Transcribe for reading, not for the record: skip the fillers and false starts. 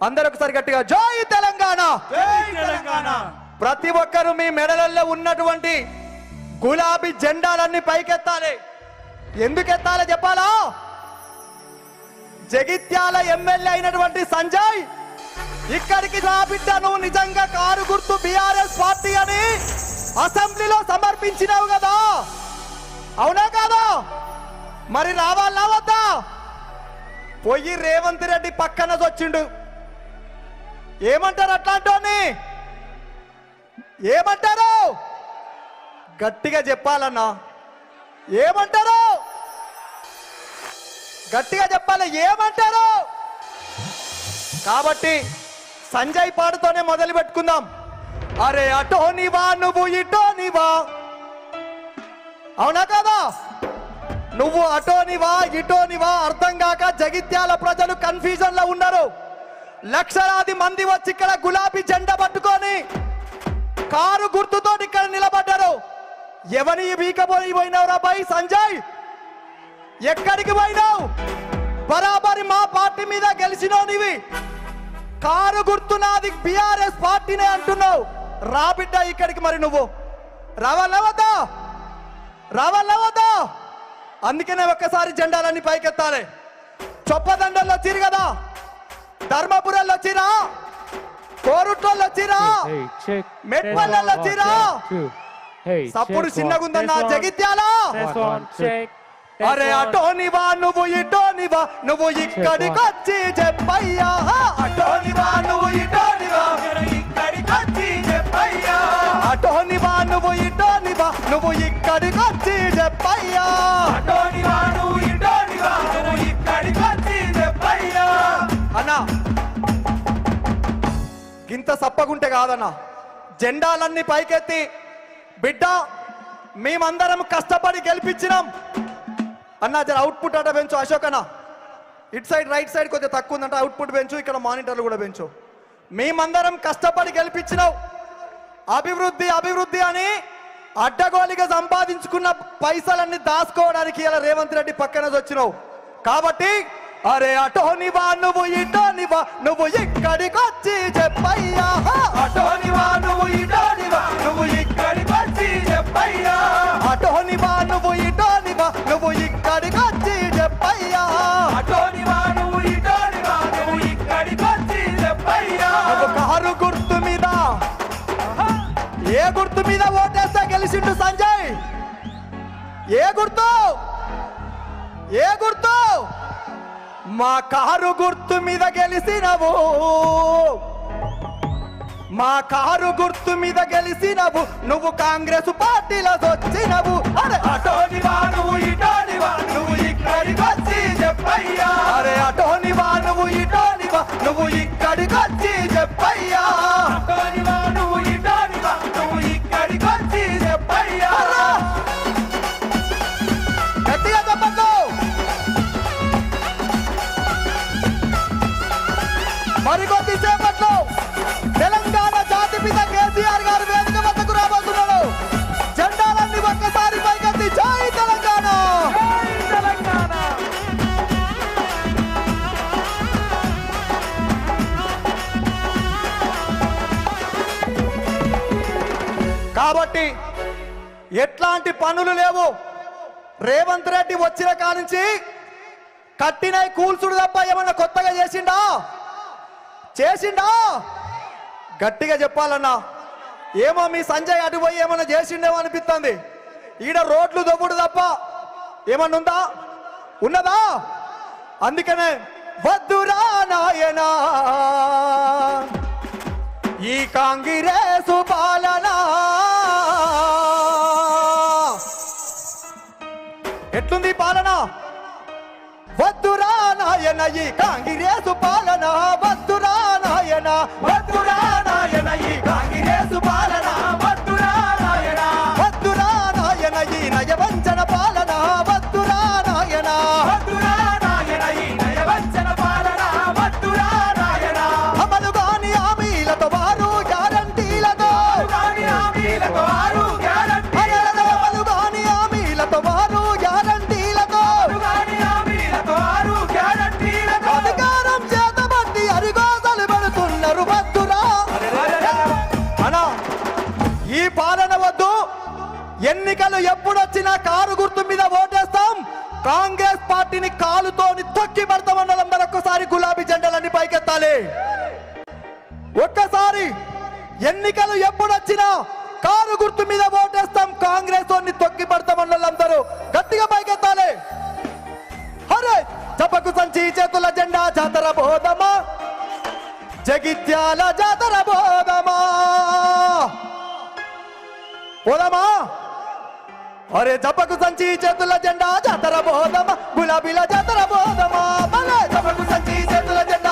అందరూ ఒకసారి గట్టిగా జై తెలంగాణ, జై తెలంగాణ. ప్రతి ఒక్కరు మీ మెడలలో ఉన్నటువంటి గులాబీ జెండాలన్నీ పైకెత్తాలి. ఎందుకు ఎత్తాలో చెప్పాలా? జగిత్యాల ఎమ్మెల్యే అయినటువంటి సంజయ్ ఇక్కడికి నా బిడ్డ నువ్వు నిజంగా కారు గుర్తు బీఆర్ఎస్ పార్టీ అని అసెంబ్లీలో సమర్పించినావు కదా, అవునా కాదా? మరి రావాలా వద్దా? పోయి రేవంత్ రెడ్డి పక్కన వచ్చిండు. ఏమంటారు అట్లాంటోని? ఏమంటారు? గట్టిగా చెప్పాలన్నా. ఏమంటారు? గట్టిగా చెప్పాలి. ఏమంటారు? కాబట్టి సంజయ్ పాడుతోనే మొదలు పెట్టుకుందాం. అరే అటోనివా నువ్వు ఇటోనివా, అవునా కదా? నువ్వు అటోనివా ఇటోనివా అర్థం కాక జగిత్యాల ప్రజలు కన్ఫ్యూజన్ లో ఉన్నారు. లక్షలాది మంది వచ్చి ఇక్కడ గులాబీ జెండా పట్టుకొని కారు గుర్తుతో ఇక్కడ నిలబడ్డారు. ఎవని వీకపోయి పోయినావురా బాయ్ సంజయ్? ఎక్కడికి పోయినావు? బరాబరి మా పార్టీ మీద గెలిచినావు. నీవి కారు గుర్తున్నది బీఆర్ఎస్ పార్టీనే అంటున్నావు. రా బిడ్డ ఇక్కడికి. మరి నువ్వు రావాలా వద్దా? రావాలా వద్దా? అందుకనే ఒక్కసారి జెండాలన్నీ పైకెత్తాలి. చొప్పదండల్లో వచ్చిరు కదా, ధర్మపురంలో వచ్చిరా, కోరుట్లలో వచ్చిరా, మెట్పల్లెల్లో వచ్చిరా. సప్పుడు చిన్నగుందన్న జగిత్యాల. అరే అటోనివా నువ్వు ఇటోనివా, నువ్వు ఇక్కడికి వచ్చి చెప్పయ్యా. అటోనివా నువ్వు ఇటోనివా, ఇక్కడికి వచ్చి చెప్పయ్యా. అటోనివా నువ్వు ఇటోనివా, నువ్వు ఇక్కడికి వచ్చి చెప్పయ్యా. అటోనివా నువ్వు ఇటోనివా, నువ్వు ఇక్కడికి వచ్చి చెప్పయ్యా. అన్నా గింత సప్పగుంటే కాదన్నా. జెండాలన్నీ పైకెత్తి బిడ్డ మేమందరం కష్టపడి గెలిపించినాం అన్నా. జర అవుట్పుట్ అట పెంచు అశోక్ అన్న. ఇట్ సైడ్ రైట్ సైడ్ కొంచెం తక్కువ ఉందంట, అవుట్పుట్ పెంచు. ఇక్కడ మానిటర్లు కూడా పెంచు. మేమందరం కష్టపడి గెలిపించినావు. అభివృద్ధి అభివృద్ధి అని అడ్డగోలిగా సంపాదించుకున్న పైసలన్నీ దాచుకోవడానికి ఇలా రేవంత్ రెడ్డి పక్కన వచ్చినావు. కాబట్టి అరే అటోనివా నువ్వు ఇటోనివా, నువ్వు ఇక్కడికి వచ్చి చెప్పయ్యా. అటోనివా నువ్వు ఇటోనివా, నువ్వు ఇక్కడికి వచ్చి చెప్పయ్యా. అటోనివా నువ్వు ఇటోనివా, నువ్వు ఇక్కడికి వచ్చి చెప్పయ్యా. అటోనివా నువ్వు ఇటోనివా, నువ్వు ఇక్కడికి వచ్చి చెప్పయ్యా. నువ్వు కారు గుర్తు మీద, ఏ గుర్తు మీద ఓటేస్తే గెలిచిండు సంజయ్? ఏ గుర్తు? ఏ గుర్తు? మా కారు గుర్తు మీద గెలిసినవు, మా కారు గుర్తు మీద గెలిసినవు. నువ్వు కాంగ్రెస్ పార్టీలో వచ్చినవు. అరే అటోనివా నువ్వు ఇటోనివా, నువ్వు ఇక్కడికి వచ్చి చెప్పయ్యా. అరే అటోనివా నువ్వు ఇటోనివా, నువ్వు ఇక్కడికి వచ్చి చెప్పయ్యా. అటోనివా నువ్వు ఇటోనివా, నువ్వు ఇక్కడికి వచ్చి చెప్పయ్యా. గట్టిగా చెప్పండి. మరికొద్ది సేపట్లో తెలంగాణ జాతిపిత కేసీఆర్ గారు వేదిక వద్దకు రాబోతున్నాడు. జెండాలన్నీ ఒక్కసారి పైకెత్తి జై తెలంగాణ, జై తెలంగాణ. కాబట్టి ఎట్లాంటి పనులు లేవు. రేవంత్ రెడ్డి వచ్చిన కానించి కట్టినై కూల్చుడు తప్ప ఏమన్నా కొత్తగా చేసిండా? చేసిండా? గట్టిగా చెప్పాలన్నా. ఏమో మీ సంజయ్ అటు పోయి ఏమన్నా చేసిండేమో అనిపిస్తుంది. ఈడ రోడ్లు దొబ్బుడు తప్ప ఏమన్నా ఉందా? ఉన్నదా? అందుకనే వద్దురా నాయనా ఈ కాంగ్రెసు పాలన. ఎట్లుంది పాలన? వద్దురా నాయన ఈ కాంగ్రెసు పాలన. వద్దురా నాయన, వద్దురా నాయన ఈ కాంగ్రెసు పాలన. వద్దురా నాయన, వద్దురా నాయన ఈ నయవంచన పాలన. వద్దురా నాయన, వద్దురా నాయన ఈ నయవంచన పాలన. వద్దురా నాయన అమలు గాని హామీలతో వారు గ్యారంటీలతో, హామీలతో వారు గ్యారంటీలతో, అమలు గాని హామీలతో వారు గ్యారంటీలతో, అధికారం చేతబట్టి అరిగో ఎన్నికలు ఎప్పుడొచ్చినా కారు గుర్తు మీద ఓటేస్తాం, కాంగ్రెస్ పార్టీని కాలుతోని తొక్కి పడతామన్న వాళ్ళందరూ ఒక్కసారి గులాబీ జెండాలన్నీ పైకెత్తాలి. ఒక్కసారి ఎన్నికలు ఎప్పుడొచ్చినా కారు గుర్తు మీద ఓటేస్తాం, కాంగ్రెస్ వారిని తొక్కి పడతామన్న వాళ్ళందరూ గట్టిగా పైకెత్తాలి. అరే జపకు సంచి చేతుల జెండా జాతర బోధమా, జగిత్యాల జాతర బోధమా, పోదమా. అరే జపకు సంచి చేతుల జెండా జాతర బోధమా, గులాబీల జాతర బోధమా, జపకు సంచి చేతుల జెండా